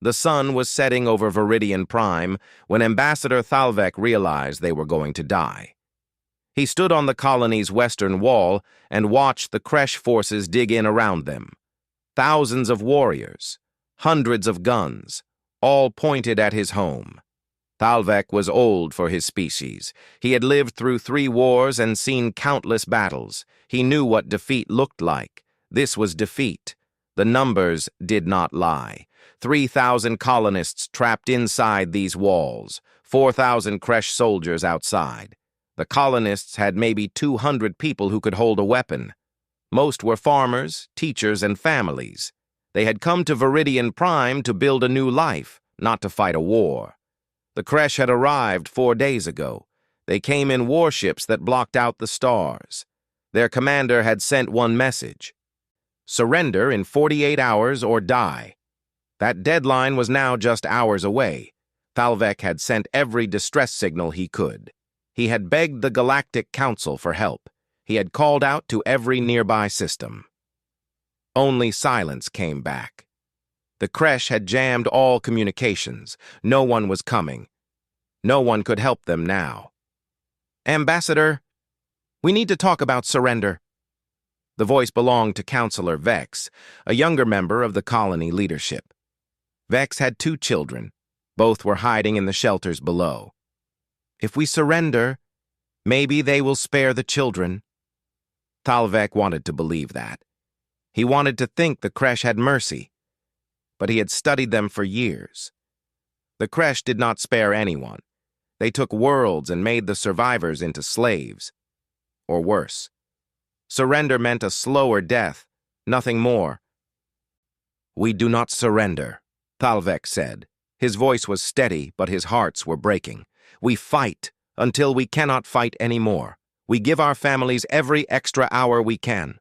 The sun was setting over Viridian Prime when Ambassador Thalvek realized they were going to die. He stood on the colony's western wall and watched the Kresh forces dig in around them. Thousands of warriors, hundreds of guns, all pointed at his home. Thalvek was old for his species. He had lived through 3 wars and seen countless battles. He knew what defeat looked like. This was defeat. The numbers did not lie. 3,000 colonists trapped inside these walls, 4,000 Kresh soldiers outside. The colonists had maybe 200 people who could hold a weapon. Most were farmers, teachers, and families. They had come to Viridian Prime to build a new life, not to fight a war. The Kresh had arrived 4 days ago. They came in warships that blocked out the stars. Their commander had sent one message: surrender in 48 hours or die. That deadline was now just hours away. Thalvek had sent every distress signal he could. He had begged the Galactic Council for help. He had called out to every nearby system. Only silence came back. The Kresh had jammed all communications. No one was coming. No one could help them now. "Ambassador, we need to talk about surrender." The voice belonged to Counselor Vex, a younger member of the colony leadership. Vex had 2 children. Both were hiding in the shelters below. "If we surrender, maybe they will spare the children." Thalvek wanted to believe that. He wanted to think the Kresh had mercy, but he had studied them for years. The Kresh did not spare anyone. They took worlds and made the survivors into slaves. Or worse. Surrender meant a slower death, nothing more. "We do not surrender," Thalvek said. His voice was steady, but his hearts were breaking. "We fight until we cannot fight anymore. We give our families every extra hour we can."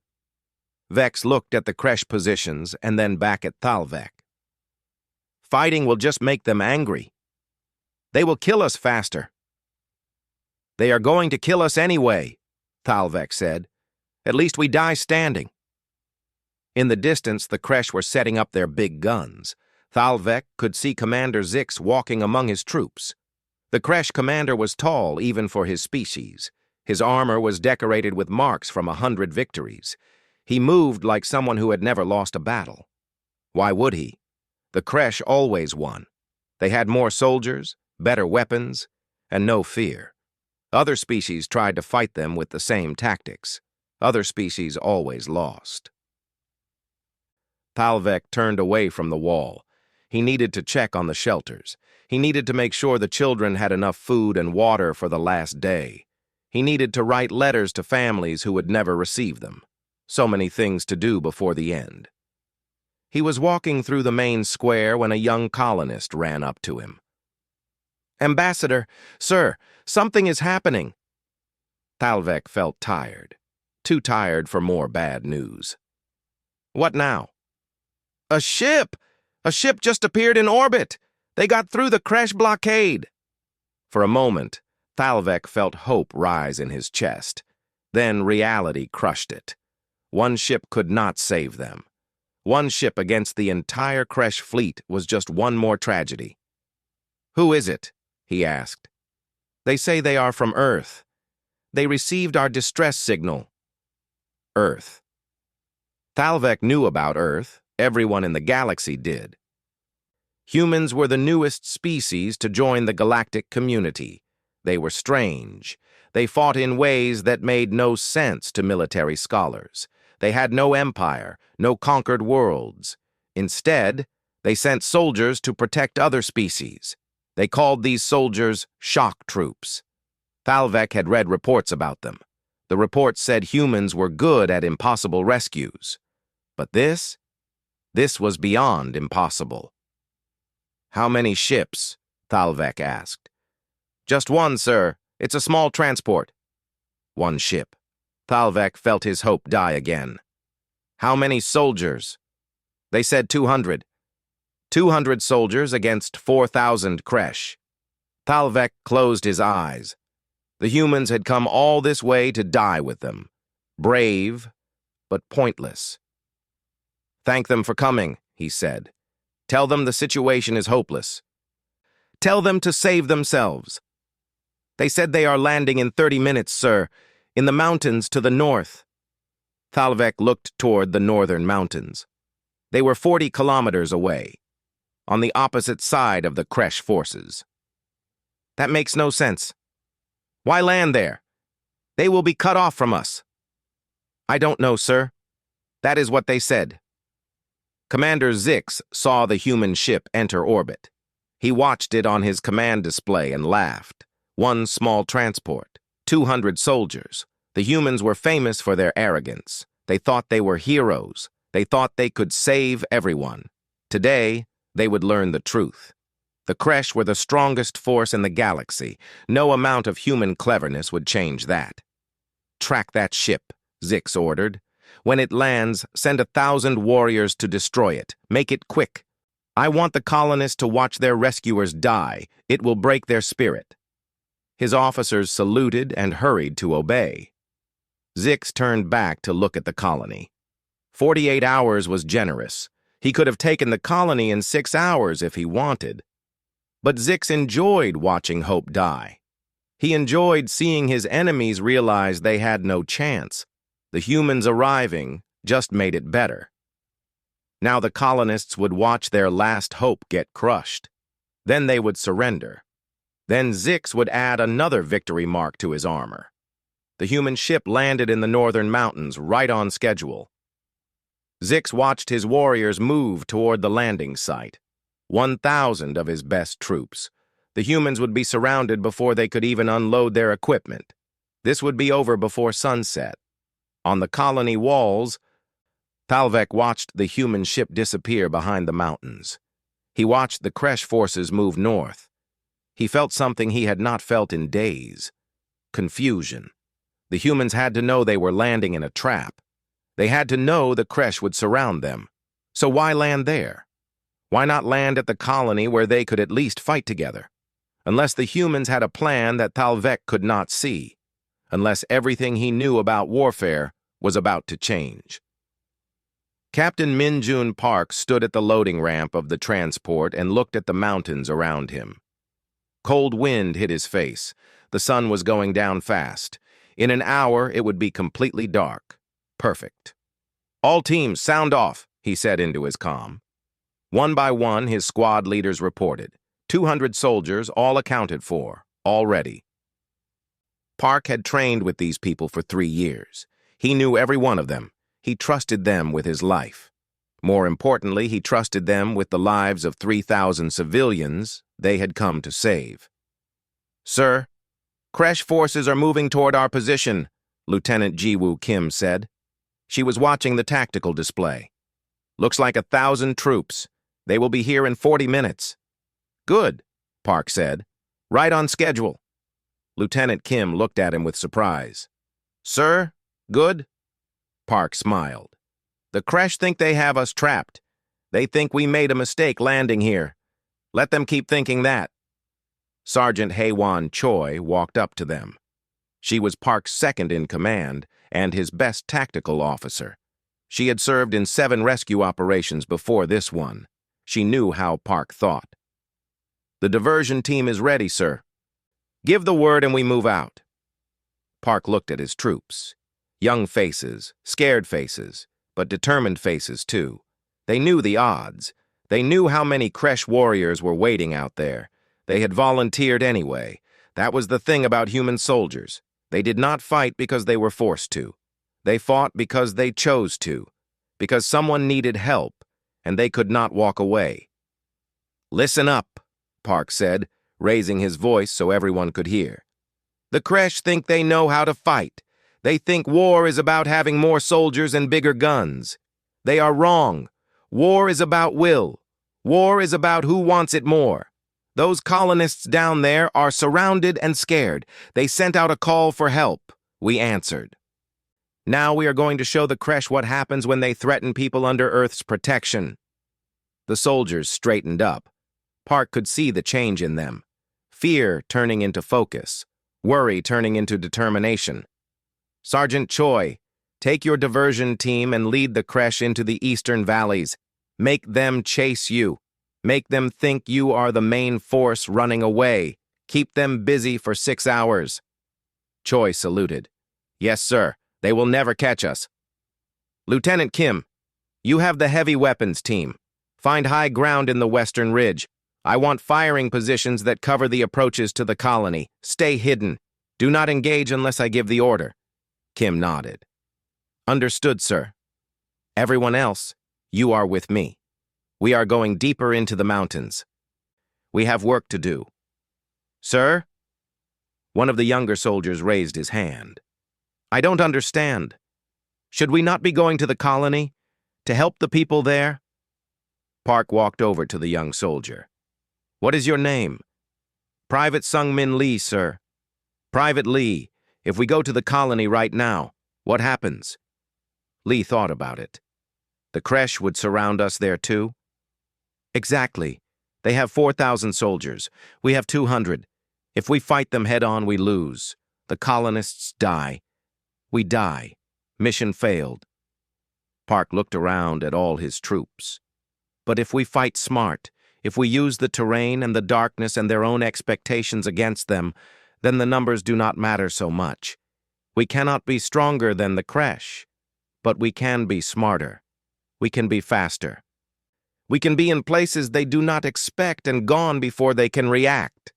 Vex looked at the Kresh positions and then back at Thalvek. "Fighting will just make them angry. They will kill us faster." "They are going to kill us anyway," Thalvek said. "At least we die standing." In the distance, the Kresh were setting up their big guns. Thalvek could see Commander Zix walking among his troops. The Kresh commander was tall even for his species. His armor was decorated with marks from 100 victories. He moved like someone who had never lost a battle. Why would he? The Kresh always won. They had more soldiers, better weapons, and no fear. Other species tried to fight them with the same tactics. Other species always lost. Thalvek turned away from the wall. He needed to check on the shelters. He needed to make sure the children had enough food and water for the last day. He needed to write letters to families who would never receive them. So many things to do before the end. He was walking through the main square when a young colonist ran up to him. "Ambassador, sir, something is happening." Thalvek felt tired. Too tired for more bad news. "What now?" "A ship! A ship just appeared in orbit! They got through the Kresh blockade!" For a moment, Thalvek felt hope rise in his chest. Then reality crushed it. One ship could not save them. One ship against the entire Kresh fleet was just one more tragedy. "Who is it?" he asked. "They say they are from Earth. They received our distress signal." Earth. Thalvek knew about Earth. Everyone in the galaxy did. Humans were the newest species to join the galactic community. They were strange. They fought in ways that made no sense to military scholars. They had no empire, no conquered worlds. Instead, they sent soldiers to protect other species. They called these soldiers shock troops. Thalvek had read reports about them. The reports said humans were good at impossible rescues. But this was beyond impossible. "How many ships?" Thalvek asked. "Just one, sir. It's a small transport." "One ship." Thalvek felt his hope die again. "How many soldiers?" "They said 200. 200 soldiers against 4,000 Kresh." Thalvek closed his eyes. The humans had come all this way to die with them. Brave, but pointless. "Thank them for coming," he said. Tell them the situation is hopeless. Tell them to save themselves. They said they are landing in 30 minutes, sir, in the mountains to the north. Thalvek looked toward the northern mountains. They were 40 kilometers away, on the opposite side of the Kresh forces. That makes no sense. Why land there? They will be cut off from us. I don't know, sir. That is what they said. Commander Zix saw the human ship enter orbit. He watched it on his command display and laughed. One small transport, 200 soldiers. The humans were famous for their arrogance. They thought they were heroes. They thought they could save everyone. Today, they would learn the truth. The Kresh were the strongest force in the galaxy. No amount of human cleverness would change that. Track that ship, Zix ordered. When it lands, send 1,000 warriors to destroy it. Make it quick. I want the colonists to watch their rescuers die. It will break their spirit. His officers saluted and hurried to obey. Zix turned back to look at the colony. 48 hours was generous. He could have taken the colony in 6 hours if he wanted. But Zix enjoyed watching hope die. He enjoyed seeing his enemies realize they had no chance. The humans arriving just made it better. Now the colonists would watch their last hope get crushed. Then they would surrender. Then Zix would add another victory mark to his armor. The human ship landed in the northern mountains right on schedule. Zix watched his warriors move toward the landing site. 1,000 of his best troops. The humans would be surrounded before they could even unload their equipment. This would be over before sunset. On the colony walls, Thalvek watched the human ship disappear behind the mountains. He watched the Kresh forces move north. He felt something he had not felt in days. Confusion. The humans had to know they were landing in a trap. They had to know the Kresh would surround them. So why land there? Why not land at the colony where they could at least fight together? Unless the humans had a plan that Thalvek could not see. Unless everything he knew about warfare was about to change. Captain Minjun Park stood at the loading ramp of the transport and looked at the mountains around him. Cold wind hit his face. The sun was going down fast. In an hour, it would be completely dark. Perfect. All teams, sound off, he said into his comm. One by one, his squad leaders reported. 200 soldiers, all accounted for, all ready. Park had trained with these people for 3 years. He knew every one of them. He trusted them with his life. More importantly, he trusted them with the lives of 3,000 civilians they had come to save. Sir, Kresh forces are moving toward our position, Lieutenant Jiwoo Kim said. She was watching the tactical display. Looks like 1,000 troops. They will be here in 40 minutes. Good, Park said. Right on schedule. Lieutenant Kim looked at him with surprise. Sir, good? Park smiled. The Kresh think they have us trapped. They think we made a mistake landing here. Let them keep thinking that. Sergeant Haewon Choi walked up to them. She was Park's second in command and his best tactical officer. She had served in 7 rescue operations before this one. She knew how Park thought. The diversion team is ready, sir. Give the word and we move out. Park looked at his troops. Young faces, scared faces, but determined faces too. They knew the odds. They knew how many Kresh warriors were waiting out there. They had volunteered anyway. That was the thing about human soldiers. They did not fight because they were forced to. They fought because they chose to, because someone needed help, and they could not walk away. Listen up, Park said, raising his voice so everyone could hear. The Kresh think they know how to fight. They think war is about having more soldiers and bigger guns. They are wrong. War is about will. War is about who wants it more. Those colonists down there are surrounded and scared. They sent out a call for help. We answered. Now we are going to show the Kresh what happens when they threaten people under Earth's protection. The soldiers straightened up. Park could see the change in them. Fear turning into focus. Worry turning into determination. Sergeant Choi, take your diversion team and lead the Kresh into the eastern valleys. Make them chase you. Make them think you are the main force running away. Keep them busy for 6 hours. Choi saluted. Yes, sir. They will never catch us. Lieutenant Kim, you have the heavy weapons team. Find high ground in the western ridge. I want firing positions that cover the approaches to the colony. Stay hidden. Do not engage unless I give the order. Kim nodded. Understood, sir. Everyone else, you are with me. We are going deeper into the mountains. We have work to do. Sir? One of the younger soldiers raised his hand. I don't understand. Should we not be going to the colony? To help the people there? Park walked over to the young soldier. What is your name? Private Sung-Min Lee, sir. Private Lee, if we go to the colony right now, what happens? Lee thought about it. The creche would surround us there too? Exactly. They have 4,000 soldiers. We have 200. If we fight them head-on, we lose. The colonists die. We die. Mission failed. Park looked around at all his troops. But if we fight smart, if we use the terrain and the darkness and their own expectations against them, then the numbers do not matter so much. We cannot be stronger than the creche, but we can be smarter. We can be faster. We can be in places they do not expect and gone before they can react.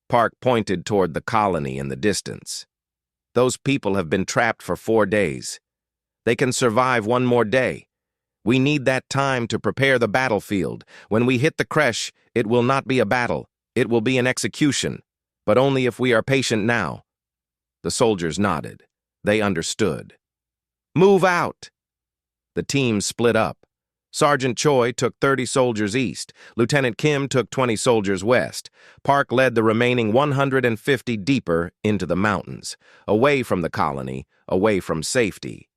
Park pointed toward the colony in the distance. Those people have been trapped for 4 days. They can survive 1 more day. We need that time to prepare the battlefield. When we hit the creche, it will not be a battle. It will be an execution, but only if we are patient now. The soldiers nodded. They understood. Move out! The team split up. Sergeant Choi took 30 soldiers east. Lieutenant Kim took 20 soldiers west. Park led the remaining 150 deeper into the mountains, away from the colony, away from safety.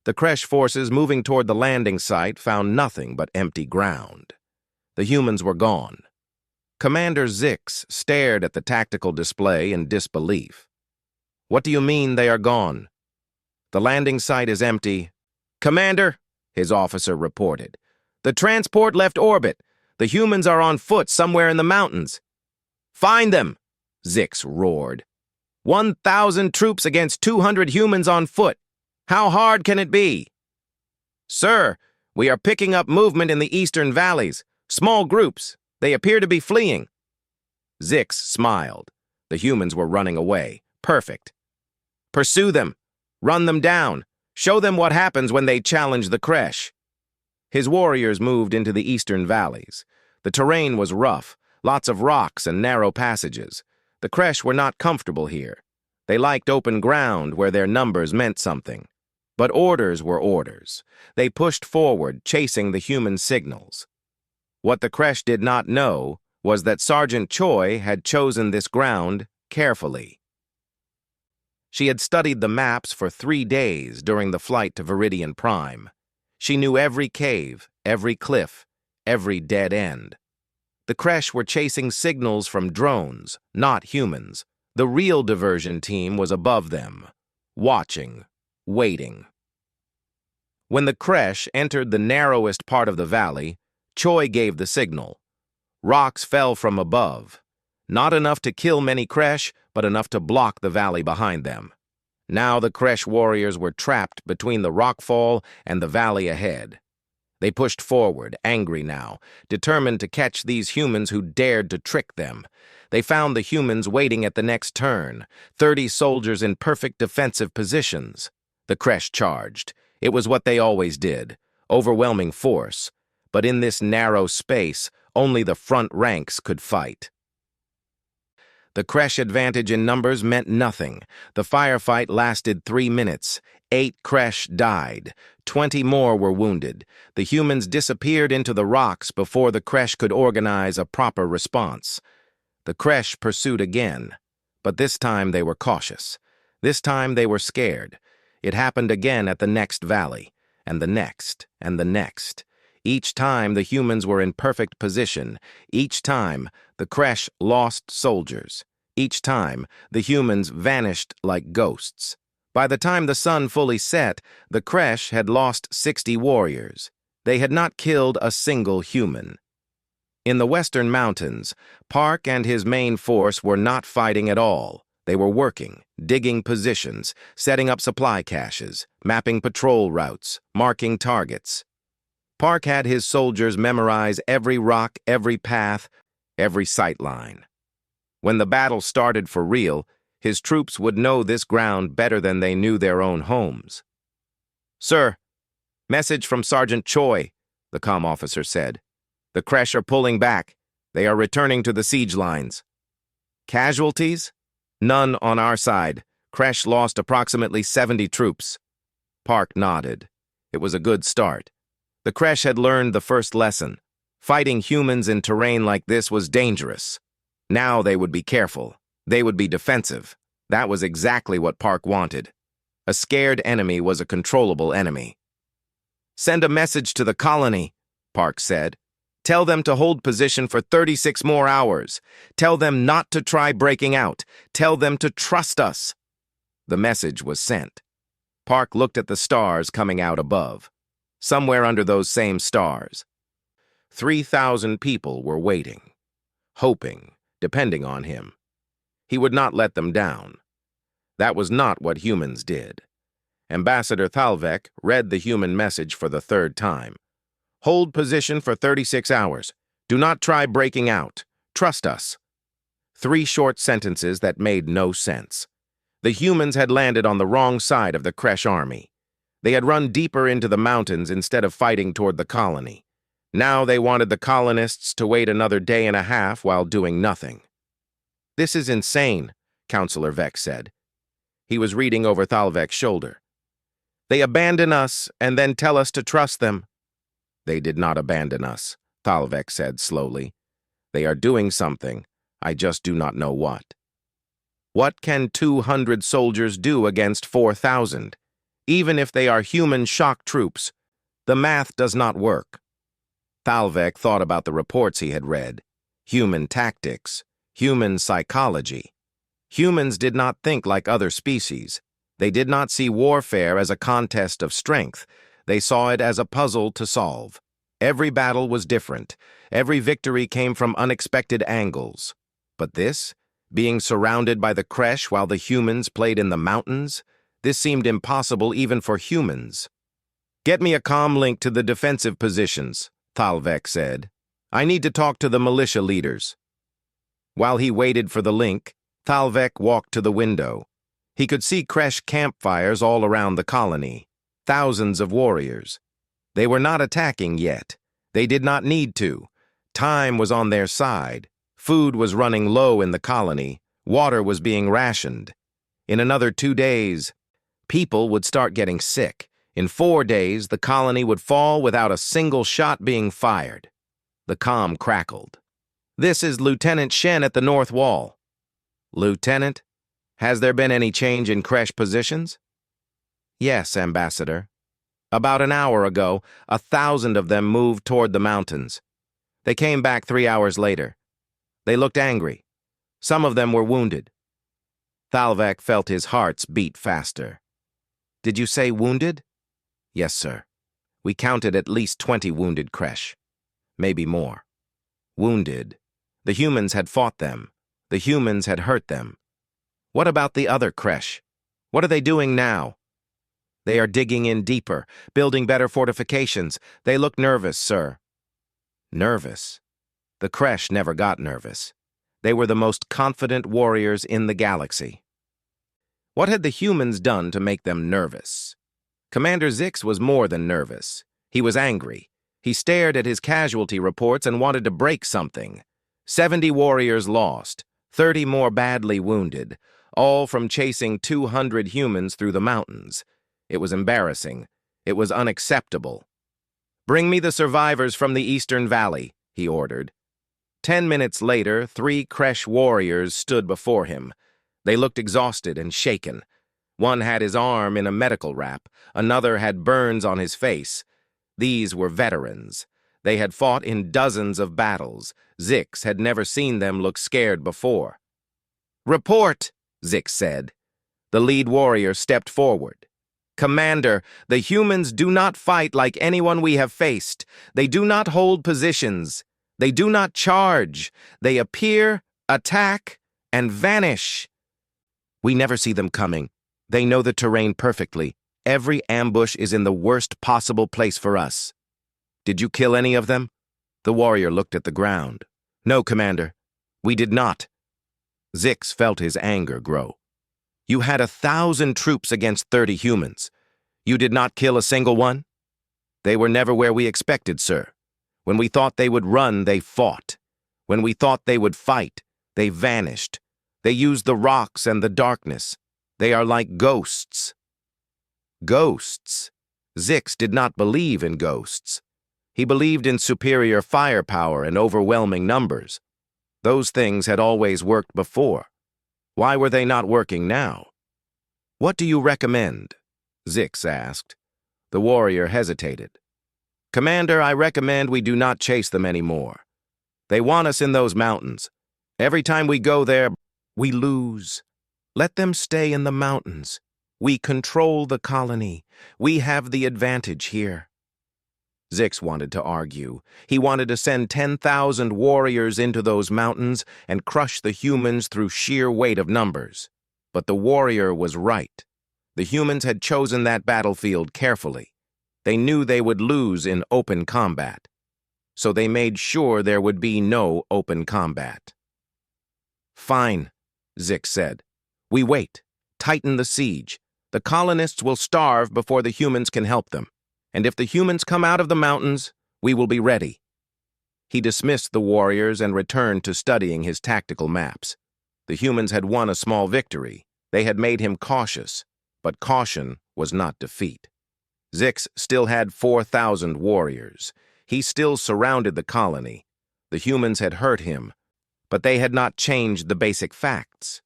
The creche forces moving toward the landing site found nothing but empty ground. The humans were gone. Commander Zix stared at the tactical display in disbelief. What do you mean they are gone? The landing site is empty. Commander, his officer reported. The transport left orbit. The humans are on foot somewhere in the mountains. Find them, Zix roared. 1,000 troops against 200 humans on foot. How hard can it be? Sir, we are picking up movement in the eastern valleys. Small groups. They appear to be fleeing. Zix smiled. The humans were running away. Perfect. Pursue them. Run them down. Show them what happens when they challenge the creche. His warriors moved into the eastern valleys. The terrain was rough, lots of rocks and narrow passages. The creche were not comfortable here. They liked open ground where their numbers meant something. But orders were orders. They pushed forward, chasing the human signals. What the creche did not know was that Sergeant Choi had chosen this ground carefully. She had studied the maps for 3 days during the flight to Viridian Prime. She knew every cave, every cliff, every dead end. The creche were chasing signals from drones, not humans. The real diversion team was above them, watching, waiting. When the creche entered the narrowest part of the valley, Choi gave the signal. Rocks fell from above. Not enough to kill many creche, but enough to block the valley behind them. Now the creche warriors were trapped between the rockfall and the valley ahead. They pushed forward, angry now, determined to catch these humans who dared to trick them. They found the humans waiting at the next turn, 30 soldiers in perfect defensive positions. The creche charged. It was what they always did, overwhelming force. But in this narrow space, only the front ranks could fight. The creche advantage in numbers meant nothing. The firefight lasted 3 minutes. 8 creche died. 20 more were wounded. The humans disappeared into the rocks before the creche could organize a proper response. The creche pursued again, but this time they were cautious. This time they were scared. It happened again at the next valley, and the next, and the next. Each time the humans were in perfect position. Each time the creche lost soldiers. Each time the humans vanished like ghosts. By the time the sun fully set, the creche had lost 60 warriors. They had not killed a single human. In the western mountains, Park and his main force were not fighting at all. They were working, digging positions, setting up supply caches, mapping patrol routes, marking targets. Park had his soldiers memorize every rock, every path, every sight line. When the battle started for real, his troops would know this ground better than they knew their own homes. "Sir, message from Sergeant Choi," the comm officer said. "The Kresh are pulling back. They are returning to the siege lines." "Casualties?" "None on our side. Kresh lost approximately 70 troops." Park nodded. It was a good start. The Kresh had learned the first lesson. Fighting humans in terrain like this was dangerous. Now they would be careful. They would be defensive. That was exactly what Park wanted. A scared enemy was a controllable enemy. "Send a message to the colony," Park said. "Tell them to hold position for 36 more hours. Tell them not to try breaking out. Tell them to trust us." The message was sent. Park looked at the stars coming out above. Somewhere under those same stars, 3,000 people were waiting, hoping, depending on him. He would not let them down. That was not what humans did. Ambassador Thalvek read the human message for the third time. "Hold position for 36 hours. Do not try breaking out. Trust us." 3 short sentences that made no sense. The humans had landed on the wrong side of the Kresh army. They had run deeper into the mountains instead of fighting toward the colony. Now they wanted the colonists to wait another day and a half while doing nothing. "This is insane," Counselor Vek said. He was reading over Thalvek's shoulder. "They abandon us and then tell us to trust them." "They did not abandon us," Thalvek said slowly. "They are doing something. I just do not know what." What can 200 soldiers do against 4,000? Even if they are human shock troops, the math does not work. Thalvek thought about the reports he had read. Human tactics, human psychology. Humans did not think like other species. They did not see warfare as a contest of strength. They saw it as a puzzle to solve. Every battle was different. Every victory came from unexpected angles. But this, being surrounded by the Kresh while the humans played in the mountains, this seemed impossible even for humans. "Get me a comm link to the defensive positions," Thalvek said. "I need to talk to the militia leaders." While he waited for the link, Thalvek walked to the window. He could see Kresh campfires all around the colony. Thousands of warriors. They were not attacking yet. They did not need to. Time was on their side. Food was running low in the colony. Water was being rationed. In another 2 days, people would start getting sick. In 4 days, the colony would fall without a single shot being fired. The comm crackled. "This is Lieutenant Shen at the North Wall." "Lieutenant, has there been any change in Kresh positions?" "Yes, Ambassador. About an hour ago, 1,000 of them moved toward the mountains. They came back 3 hours later. They looked angry. Some of them were wounded." Thalvek felt his hearts beat faster. "Did you say wounded?" "Yes, sir. We counted at least 20 wounded Kresh. Maybe more. Wounded. The humans had fought them. The humans had hurt them. What about the other Kresh? What are they doing now?" "They are digging in deeper, building better fortifications. They look nervous, sir." Nervous? The Kresh never got nervous. They were the most confident warriors in the galaxy. What had the humans done to make them nervous? Commander Zix was more than nervous. He was angry. He stared at his casualty reports and wanted to break something. 70 warriors lost, 30 more badly wounded, all from chasing 200 humans through the mountains. It was embarrassing. It was unacceptable. "Bring me the survivors from the Eastern Valley," he ordered. 10 minutes later, 3 Kresh warriors stood before him. They looked exhausted and shaken. One had his arm in a medical wrap. Another had burns on his face. These were veterans. They had fought in dozens of battles. Zix had never seen them look scared before. "Report," Zix said. The lead warrior stepped forward. "Commander, the humans do not fight like anyone we have faced. They do not hold positions. They do not charge. They appear, attack, and vanish. We never see them coming. They know the terrain perfectly. Every ambush is in the worst possible place for us. Did you kill any of them? The warrior looked at the ground. No, Commander. We did not. Zix felt his anger grow. You had 1,000 troops against 30 humans. You did not kill a single one? They were never where we expected, sir. When we thought they would run, they fought. When we thought they would fight, they vanished. They used the rocks and the darkness. They are like ghosts. Ghosts. Zix did not believe in ghosts. He believed in superior firepower and overwhelming numbers. Those things had always worked before. Why were they not working now? What do you recommend? Zix asked. The warrior hesitated. Commander, I recommend we do not chase them anymore. They want us in those mountains. Every time we go there, we lose. Let them stay in the mountains. We control the colony. We have the advantage here. Zix wanted to argue. He wanted to send 10,000 warriors into those mountains and crush the humans through sheer weight of numbers. But the warrior was right. The humans had chosen that battlefield carefully. They knew they would lose in open combat. So they made sure there would be no open combat. Fine, Zix said. We wait. Tighten the siege. The colonists will starve before the humans can help them. And if the humans come out of the mountains, we will be ready. He dismissed the warriors and returned to studying his tactical maps. The humans had won a small victory. They had made him cautious, but caution was not defeat. Zix still had 4,000 warriors. He still surrounded the colony. The humans had hurt him, but they had not changed the basic facts.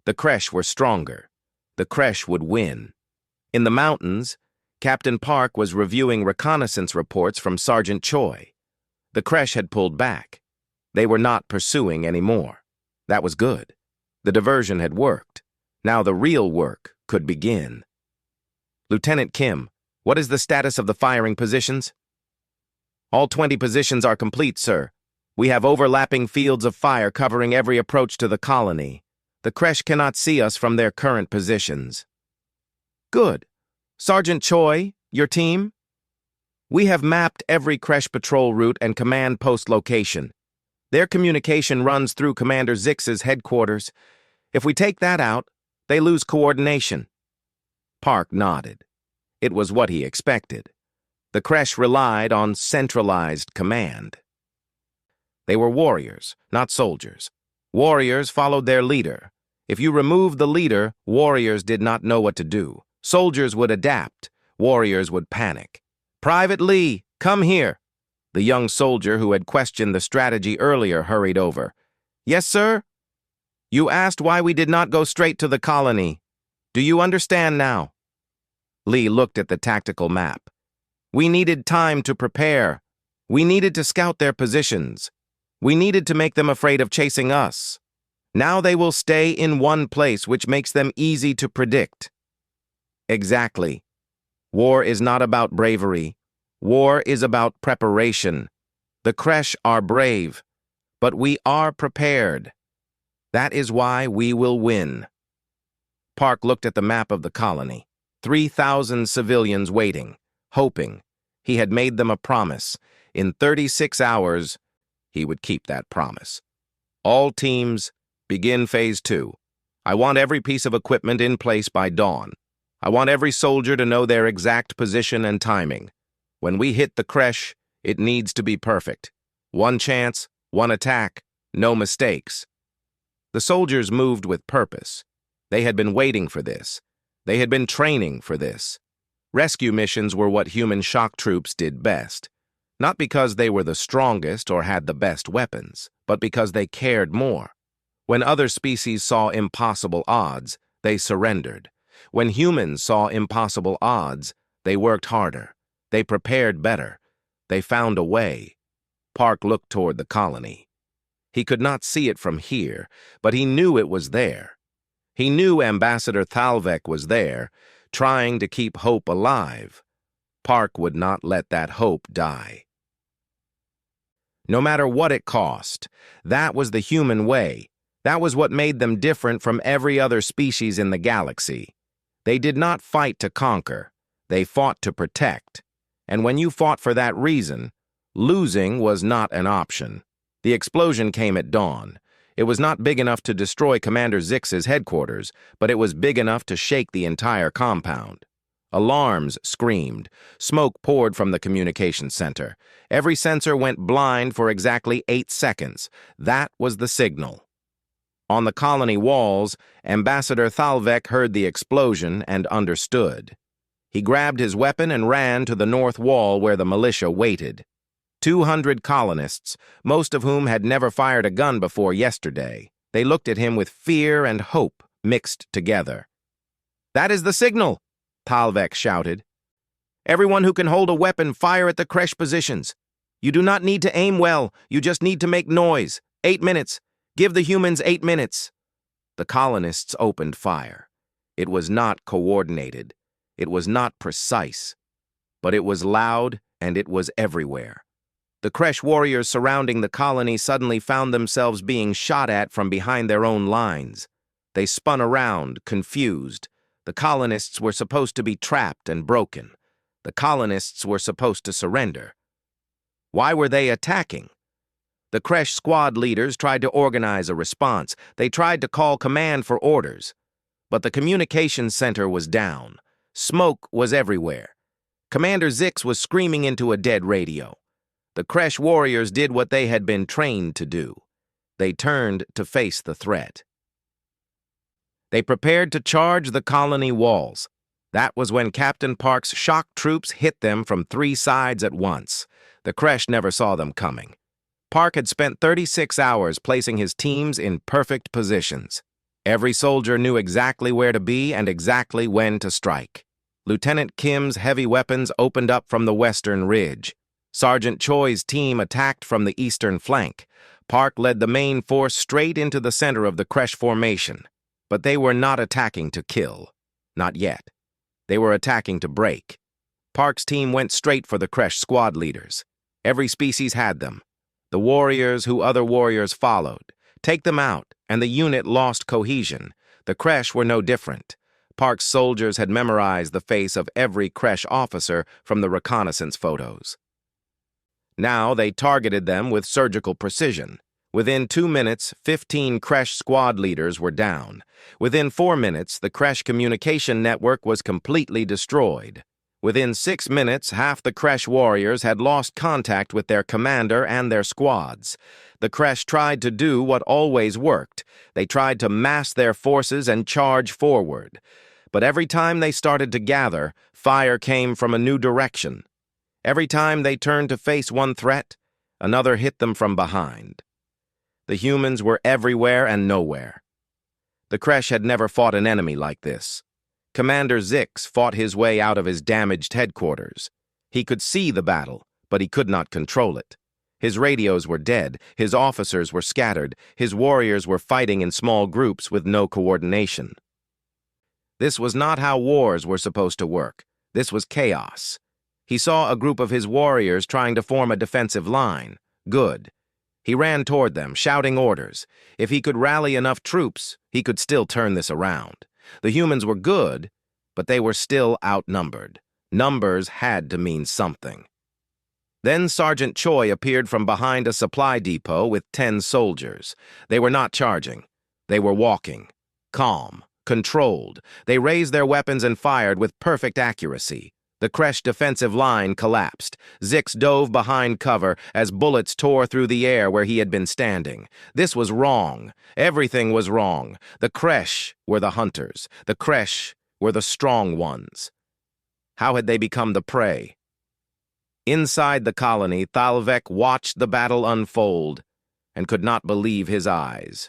The Kresh were stronger. The Kresh would win. In the mountains, Captain Park was reviewing reconnaissance reports from Sergeant Choi. The Kresh had pulled back. They were not pursuing anymore. That was good. The diversion had worked. Now the real work could begin. Lieutenant Kim, what is the status of the firing positions? All 20 positions are complete, sir. We have overlapping fields of fire covering every approach to the colony. The Kresh cannot see us from their current positions. Good. Sergeant Choi, your team? We have mapped every Kresh patrol route and command post location. Their communication runs through Commander Zix's headquarters. If we take that out, they lose coordination. Park nodded. It was what he expected. The Kresh relied on centralized command. They were warriors, not soldiers. Warriors followed their leader. If you removed the leader, warriors did not know what to do. Soldiers would adapt. Warriors would panic. Private Lee, come here. The young soldier who had questioned the strategy earlier hurried over. Yes, sir? You asked why we did not go straight to the colony. Do you understand now? Lee looked at the tactical map. We needed time to prepare. We needed to scout their positions. We needed to make them afraid of chasing us. Now they will stay in one place, which makes them easy to predict. Exactly. War is not about bravery. War is about preparation. The Kresh are brave, but we are prepared. That is why we will win. Park looked at the map of the colony. 3,000 civilians waiting, hoping. He had made them a promise. In 36 hours, he would keep that promise. All teams, begin Phase 2. I want every piece of equipment in place by dawn. I want every soldier to know their exact position and timing. When we hit the Kresh, it needs to be perfect. One chance, one attack, no mistakes. The soldiers moved with purpose. They had been waiting for this. They had been training for this. Rescue missions were what human shock troops did best. Not because they were the strongest or had the best weapons, but because they cared more. When other species saw impossible odds, they surrendered. When humans saw impossible odds, they worked harder. They prepared better. They found a way. Park looked toward the colony. He could not see it from here, but he knew it was there. He knew Ambassador Thalvek was there, trying to keep hope alive. Park would not let that hope die. no matter what it cost. That was the human way. That was what made them different from every other species in the galaxy. They did not fight to conquer. They fought to protect. And when you fought for that reason, losing was not an option. The explosion came at dawn. It was not big enough to destroy Commander Zix's headquarters, but it was big enough to shake the entire compound. Alarms screamed. Smoke poured from the communications center. Every sensor went blind for exactly 8 seconds. That was the signal. On the colony walls, Ambassador Thalvek heard the explosion and understood. He grabbed his weapon and ran to the north wall where the militia waited. 200 colonists, most of whom had never fired a gun before yesterday. They looked at him with fear and hope mixed together. "That is the signal!" Thalvek shouted. "Everyone who can hold a weapon, fire at the creche positions. You do not need to aim well, you just need to make noise. 8 minutes. Give the humans 8 minutes." The colonists opened fire. It was not coordinated. It was not precise. But it was loud and it was everywhere. The creche warriors surrounding the colony suddenly found themselves being shot at from behind their own lines. They spun around, confused. The colonists were supposed to be trapped and broken. The colonists were supposed to surrender. Why were they attacking? The creche squad leaders tried to organize a response. They tried to call command for orders. But the communications center was down. Smoke was everywhere. Commander Zix was screaming into a dead radio. The creche warriors did what they had been trained to do. They turned to face the threat. They prepared to charge the colony walls. That was when Captain Park's shock troops hit them from 3 sides at once. The creche never saw them coming. Park had spent 36 hours placing his teams in perfect positions. Every soldier knew exactly where to be and exactly when to strike. Lieutenant Kim's heavy weapons opened up from the western ridge. Sergeant Choi's team attacked from the eastern flank. Park led the main force straight into the center of the creche formation. But they were not attacking to kill. Not yet. They were attacking to break. Park's team went straight for the creche squad leaders. Every species had them. The warriors who other warriors followed. Take them out, and the unit lost cohesion. The creche were no different. Park's soldiers had memorized the face of every creche officer from the reconnaissance photos. Now they targeted them with surgical precision. Within 2 minutes, 15 creche squad leaders were down. Within 4 minutes, the creche communication network was completely destroyed. Within 6 minutes, half the creche warriors had lost contact with their commander and their squads. The creche tried to do what always worked. They tried to mass their forces and charge forward. But every time they started to gather, fire came from a new direction. Every time they turned to face one threat, another hit them from behind. The humans were everywhere and nowhere. The creche had never fought an enemy like this. Commander Zix fought his way out of his damaged headquarters. He could see the battle, but he could not control it. His radios were dead, his officers were scattered, his warriors were fighting in small groups with no coordination. This was not how wars were supposed to work. This was chaos. He saw a group of his warriors trying to form a defensive line. Good. He ran toward them, shouting orders. If he could rally enough troops, he could still turn this around. The humans were good, but they were still outnumbered. Numbers had to mean something. Then Sergeant Choi appeared from behind a supply depot with 10 soldiers. They were not charging. They were walking. Calm. Controlled. They raised their weapons and fired with perfect accuracy. The creche defensive line collapsed. Zix dove behind cover as bullets tore through the air where he had been standing. This was wrong. Everything was wrong. The creche were the hunters. The creche were the strong ones. How had they become the prey? Inside the colony, Thalvek watched the battle unfold and could not believe his eyes.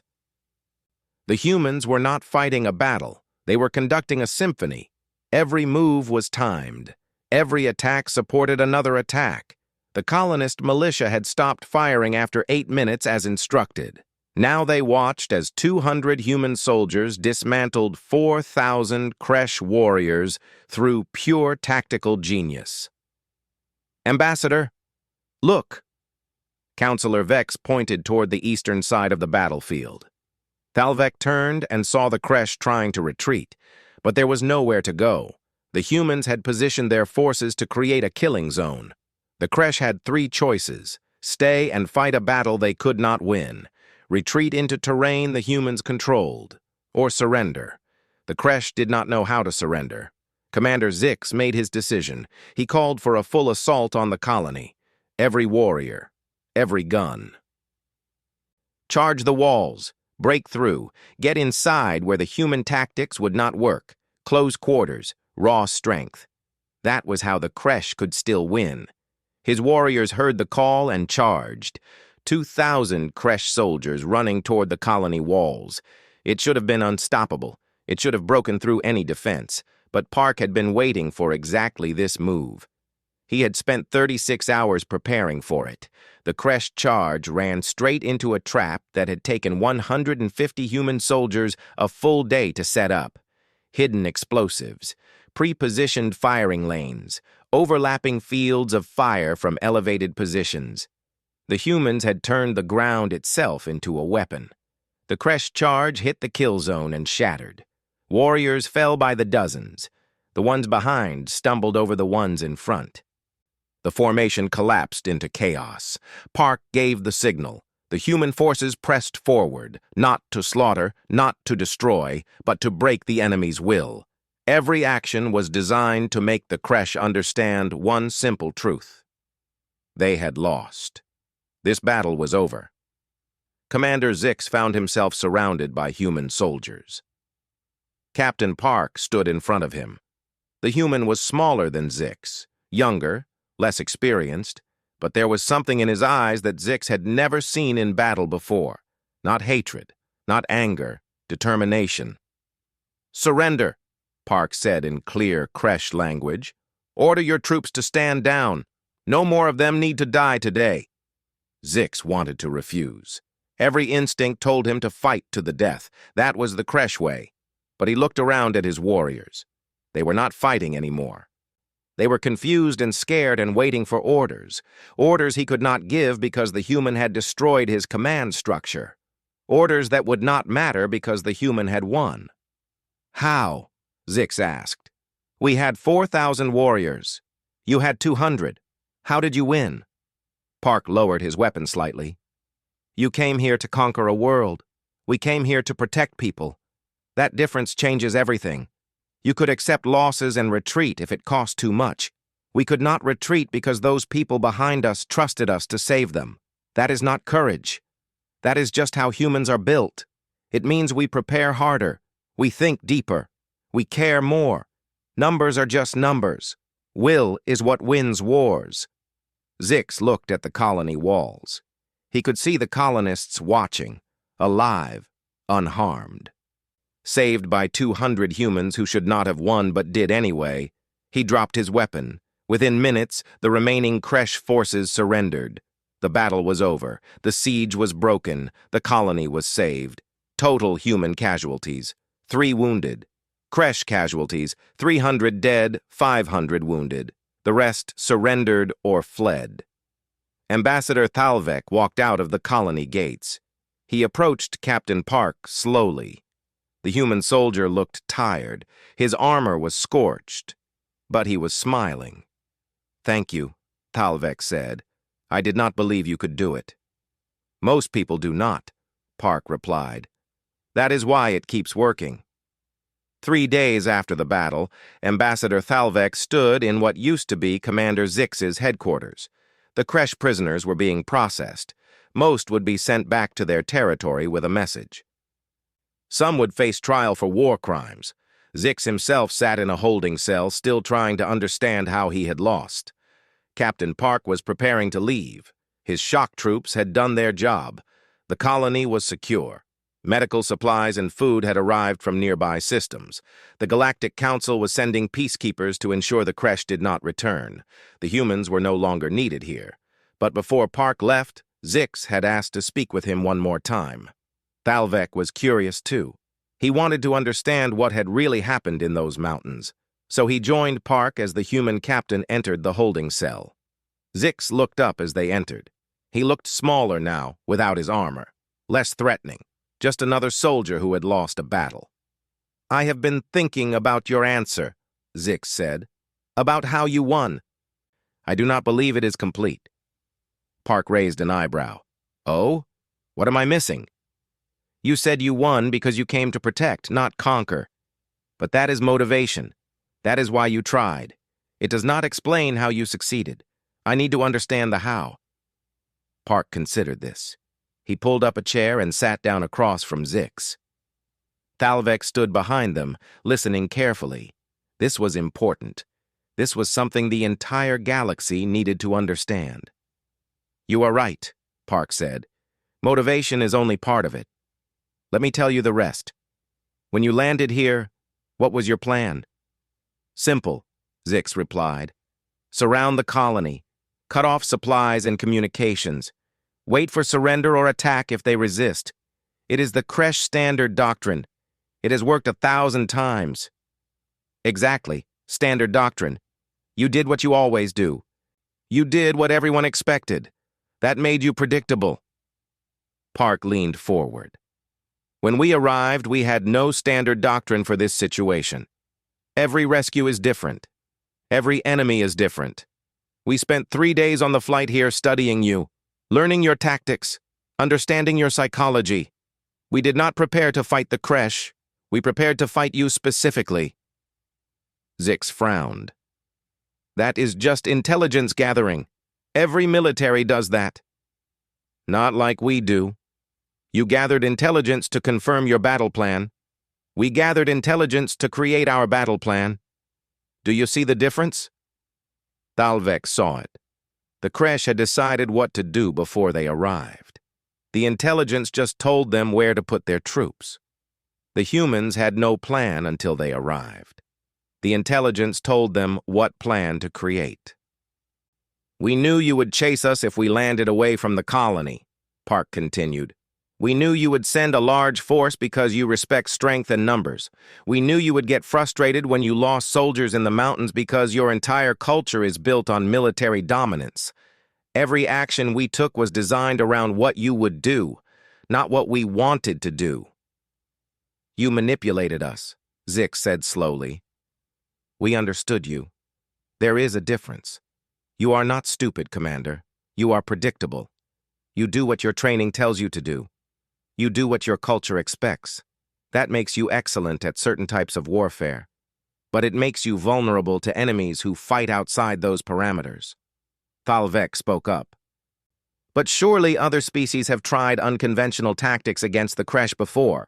The humans were not fighting a battle. They were conducting a symphony. Every move was timed. Every attack supported another attack. The colonist militia had stopped firing after 8 minutes as instructed. Now they watched as 200 human soldiers dismantled 4,000 creche warriors through pure tactical genius. "Ambassador, look!" Counselor Vex pointed toward the eastern side of the battlefield. Thalvek turned and saw the Kresh trying to retreat, but there was nowhere to go. The humans had positioned their forces to create a killing zone. The Kresh had three choices: stay and fight a battle they could not win, retreat into terrain the humans controlled, or surrender. The Kresh did not know how to surrender. Commander Zix made his decision. He called for a full assault on the colony. Every warrior, every gun. Charge the walls, break through, get inside where the human tactics would not work. Close quarters, raw strength. That was how the Kresh could still win. His warriors heard the call and charged. 2,000 Kresh soldiers running toward the colony walls. It should have been unstoppable. It should have broken through any defense. But Park had been waiting for exactly this move. He had spent 36 hours preparing for it. The Kresh charge ran straight into a trap that had taken 150 human soldiers a full day to set up. Hidden explosives, pre-positioned firing lanes, overlapping fields of fire from elevated positions. The humans had turned the ground itself into a weapon. The Kresh charge hit the kill zone and shattered. Warriors fell by the dozens. The ones behind stumbled over the ones in front. The formation collapsed into chaos. Park gave the signal. The human forces pressed forward, not to slaughter, not to destroy, but to break the enemy's will. Every action was designed to make the Kresh understand one simple truth. They had lost. This battle was over. Commander Zix found himself surrounded by human soldiers. Captain Park stood in front of him. The human was smaller than Zix, younger, less experienced, but there was something in his eyes that Zix had never seen in battle before. Not hatred, not anger, determination. "Surrender," Park said in clear Kresh language. "Order your troops to stand down. No more of them need to die today." Zix wanted to refuse. Every instinct told him to fight to the death. That was the Kresh way. But he looked around at his warriors. They were not fighting anymore. They were confused and scared and waiting for orders. Orders he could not give because the human had destroyed his command structure. Orders that would not matter because the human had won. "How?" Zix asked. "We had 4,000 warriors. You had 200. How did you win?" Park lowered his weapon slightly. "You came here to conquer a world. We came here to protect people. That difference changes everything. You could accept losses and retreat if it cost too much. We could not retreat because those people behind us trusted us to save them. That is not courage. That is just how humans are built. It means we prepare harder. We think deeper. We care more. Numbers are just numbers. Will is what wins wars." Zix looked at the colony walls. He could see the colonists watching, alive, unharmed. Saved by 200 humans who should not have won but did anyway, he dropped his weapon. Within minutes, the remaining Kresh forces surrendered. The battle was over. The siege was broken. The colony was saved. Total human casualties: 3 wounded. Kresh casualties: 300 dead, 500 wounded. The rest surrendered or fled. Ambassador Thalvek walked out of the colony gates. He approached Captain Park slowly. The human soldier looked tired. His armor was scorched, but he was smiling. "Thank you," Thalvek said. "I did not believe you could do it." "Most people do not," Park replied. "That is why it keeps working." 3 days after the battle, Ambassador Thalvek stood in what used to be Commander Zix's headquarters. The Kresh prisoners were being processed. Most would be sent back to their territory with a message. Some would face trial for war crimes. Zix himself sat in a holding cell, still trying to understand how he had lost. Captain Park was preparing to leave. His shock troops had done their job. The colony was secure. Medical supplies and food had arrived from nearby systems. The Galactic Council was sending peacekeepers to ensure the Kresh did not return. The humans were no longer needed here. But before Park left, Zix had asked to speak with him one more time. Thalvek was curious too. He wanted to understand what had really happened in those mountains. So he joined Park as the human captain entered the holding cell. Zix looked up as they entered. He looked smaller now, without his armor. Less threatening. Just another soldier who had lost a battle. "I have been thinking about your answer," Zix said. "About how you won." "I do not believe it is complete." Park raised an eyebrow. "Oh? What am I missing?" "You said you won because you came to protect, not conquer. But that is motivation. That is why you tried. It does not explain how you succeeded. I need to understand the how." Park considered this. He pulled up a chair and sat down across from Zix. Thalvek stood behind them, listening carefully. This was important. This was something the entire galaxy needed to understand. "You are right," Park said. "Motivation is only part of it. Let me tell you the rest. When you landed here, what was your plan?" "Simple," Zix replied. "Surround the colony. Cut off supplies and communications. Wait for surrender or attack if they resist. It is the Kresh Standard Doctrine. It has worked 1,000 times." "Exactly. Standard Doctrine. You did what you always do. You did what everyone expected. That made you predictable." Park leaned forward. "When we arrived, we had no standard doctrine for this situation. Every rescue is different. Every enemy is different. We spent 3 days on the flight here studying you, learning your tactics, understanding your psychology. We did not prepare to fight the Kresh. We prepared to fight you specifically." Zix frowned. "That is just intelligence gathering. Every military does that." "Not like we do. You gathered intelligence to confirm your battle plan. We gathered intelligence to create our battle plan. Do you see the difference?" Thalvek saw it. The Kresh had decided what to do before they arrived. The intelligence just told them where to put their troops. The humans had no plan until they arrived. The intelligence told them what plan to create. "We knew you would chase us if we landed away from the colony," Park continued. "We knew you would send a large force because you respect strength and numbers. We knew you would get frustrated when you lost soldiers in the mountains because your entire culture is built on military dominance. Every action we took was designed around what you would do, not what we wanted to do." "You manipulated us," Zix said slowly. "We understood you. There is a difference. You are not stupid, Commander. You are predictable. You do what your training tells you to do. You do what your culture expects. That makes you excellent at certain types of warfare. But it makes you vulnerable to enemies who fight outside those parameters." Thalvek spoke up. "But surely other species have tried unconventional tactics against the Kresh before."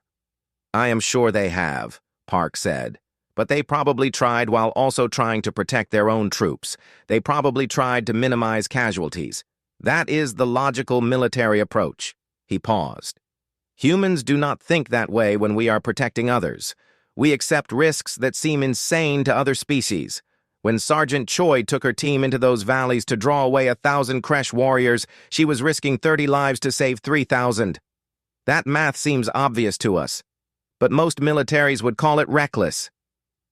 "I am sure they have," Park said. "But they probably tried while also trying to protect their own troops. They probably tried to minimize casualties. That is the logical military approach." He paused. "Humans do not think that way when we are protecting others. We accept risks that seem insane to other species. When Sergeant Choi took her team into those valleys to draw away 1,000 Kresh warriors, she was risking 30 lives to save 3,000. That math seems obvious to us. But most militaries would call it reckless."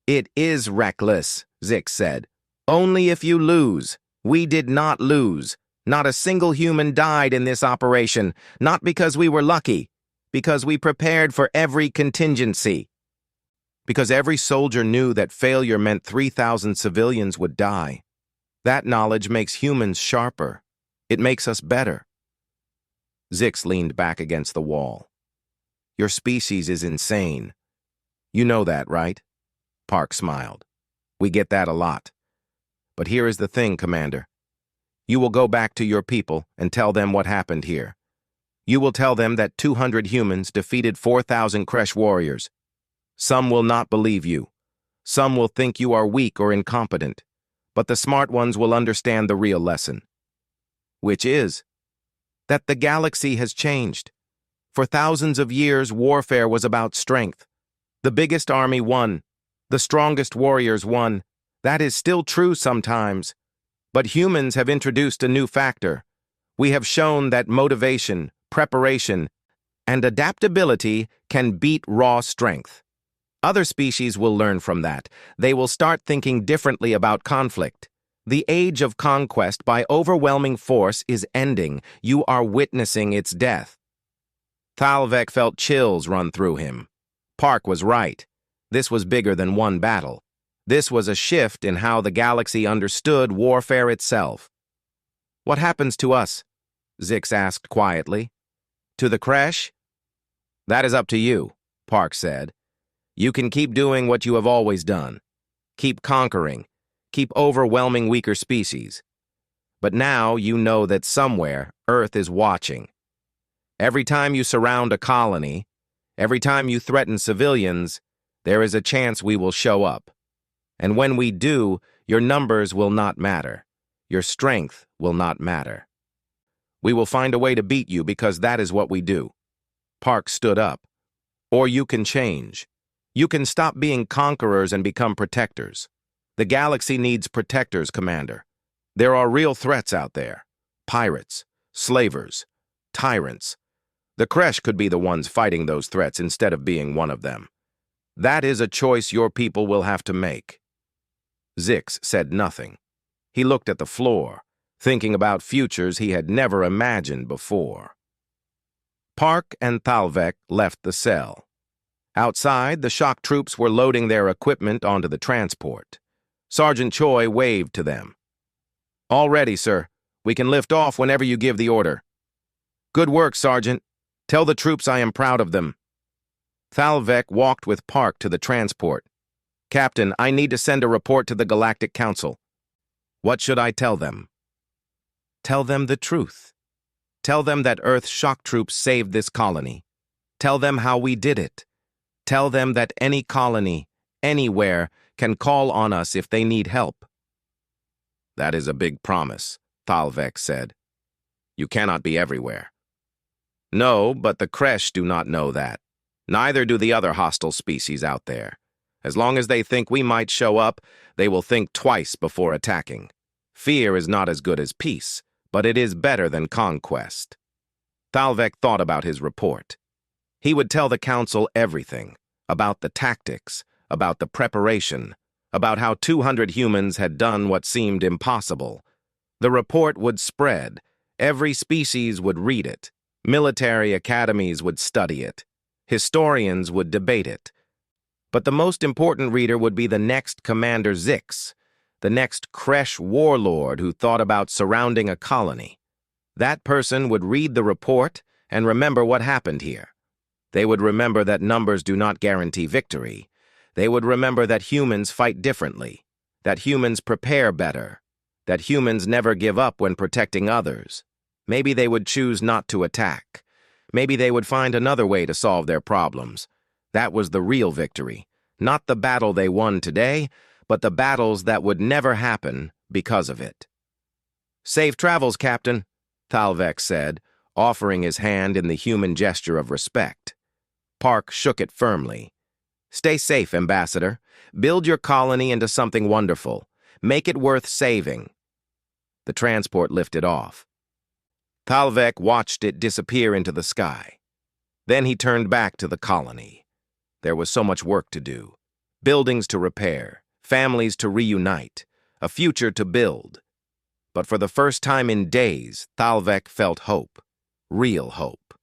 "It is reckless," Zix said. "Only if you lose. We did not lose. Not a single human died in this operation, not because we were lucky, because we prepared for every contingency. Because every soldier knew that failure meant 3,000 civilians would die. That knowledge makes humans sharper. It makes us better." Zix leaned back against the wall. "Your species is insane. You know that, right?" Park smiled. "We get that a lot. But here is the thing, Commander. You will go back to your people and tell them what happened here. You will tell them that 200 humans defeated 4,000 Kresh warriors. Some will not believe you. Some will think you are weak or incompetent. But the smart ones will understand the real lesson. Which is that the galaxy has changed. For thousands of years, warfare was about strength. The biggest army won. The strongest warriors won. That is still true sometimes. But humans have introduced a new factor. We have shown that motivation, preparation, and adaptability can beat raw strength. Other species will learn from that. They will start thinking differently about conflict. The age of conquest by overwhelming force is ending. You are witnessing its death. Thalvek felt chills run through him. Park was right. This was bigger than one battle. This was a shift in how the galaxy understood warfare itself. "What happens to us?" Zix asked quietly. "To the Kresh?" "That is up to you," Park said. "You can keep doing what you have always done. Keep conquering. Keep overwhelming weaker species. But now you know that somewhere Earth is watching. Every time you surround a colony, every time you threaten civilians, there is a chance we will show up. And when we do, your numbers will not matter. Your strength will not matter. We will find a way to beat you because that is what we do." Park stood up. "Or you can change. You can stop being conquerors and become protectors. The galaxy needs protectors, Commander. There are real threats out there. Pirates, slavers, tyrants. The Kresh could be the ones fighting those threats instead of being one of them. That is a choice your people will have to make." Zix said nothing. He looked at the floor, thinking about futures he had never imagined before. Park and Thalvek left the cell. Outside, the shock troops were loading their equipment onto the transport. Sergeant Choi waved to them. "All ready, sir. We can lift off whenever you give the order." "Good work, Sergeant. Tell the troops I am proud of them." Thalvek walked with Park to the transport. "Captain, I need to send a report to the Galactic Council." "What should I tell them?" "Tell them the truth. Tell them that Earth's shock troops saved this colony. Tell them how we did it. Tell them that any colony, anywhere, can call on us if they need help." "That is a big promise," Thalvek said. "You cannot be everywhere." "No, but the Kresh do not know that. Neither do the other hostile species out there. As long as they think we might show up, they will think twice before attacking. Fear is not as good as peace, but it is better than conquest." Thalvek thought about his report. He would tell the council everything, about the tactics, about the preparation, about how 200 humans had done what seemed impossible. The report would spread. Every species would read it. Military academies would study it. Historians would debate it. But the most important reader would be the next Commander Zix, the next Kresh warlord who thought about surrounding a colony. That person would read the report and remember what happened here. They would remember that numbers do not guarantee victory. They would remember that humans fight differently, that humans prepare better, that humans never give up when protecting others. Maybe they would choose not to attack. Maybe they would find another way to solve their problems. That was the real victory, not the battle they won today, but the battles that would never happen because of it. "Safe travels, Captain," Thalvek said, offering his hand in the human gesture of respect. Park shook it firmly. "Stay safe, Ambassador. Build your colony into something wonderful. Make it worth saving." The transport lifted off. Thalvek watched it disappear into the sky. Then he turned back to the colony. There was so much work to do. Buildings to repair, families to reunite, a future to build. But for the first time in days, Thalvek felt hope. Real hope.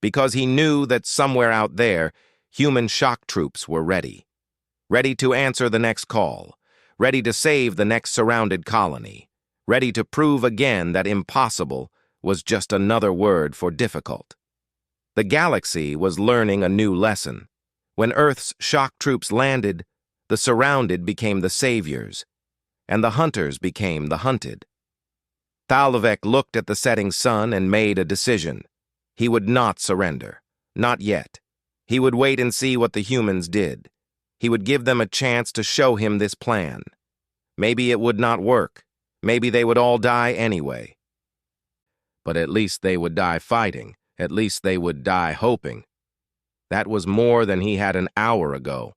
Because he knew that somewhere out there, human shock troops were ready. Ready to answer the next call. Ready to save the next surrounded colony. Ready to prove again that impossible was just another word for difficult. The galaxy was learning a new lesson. When Earth's shock troops landed, the surrounded became the saviors, and the hunters became the hunted. Thalvek looked at the setting sun and made a decision. He would not surrender. Not yet. He would wait and see what the humans did. He would give them a chance to show him this plan. Maybe it would not work. Maybe they would all die anyway. But at least they would die fighting. At least they would die hoping. That was more than he had an hour ago.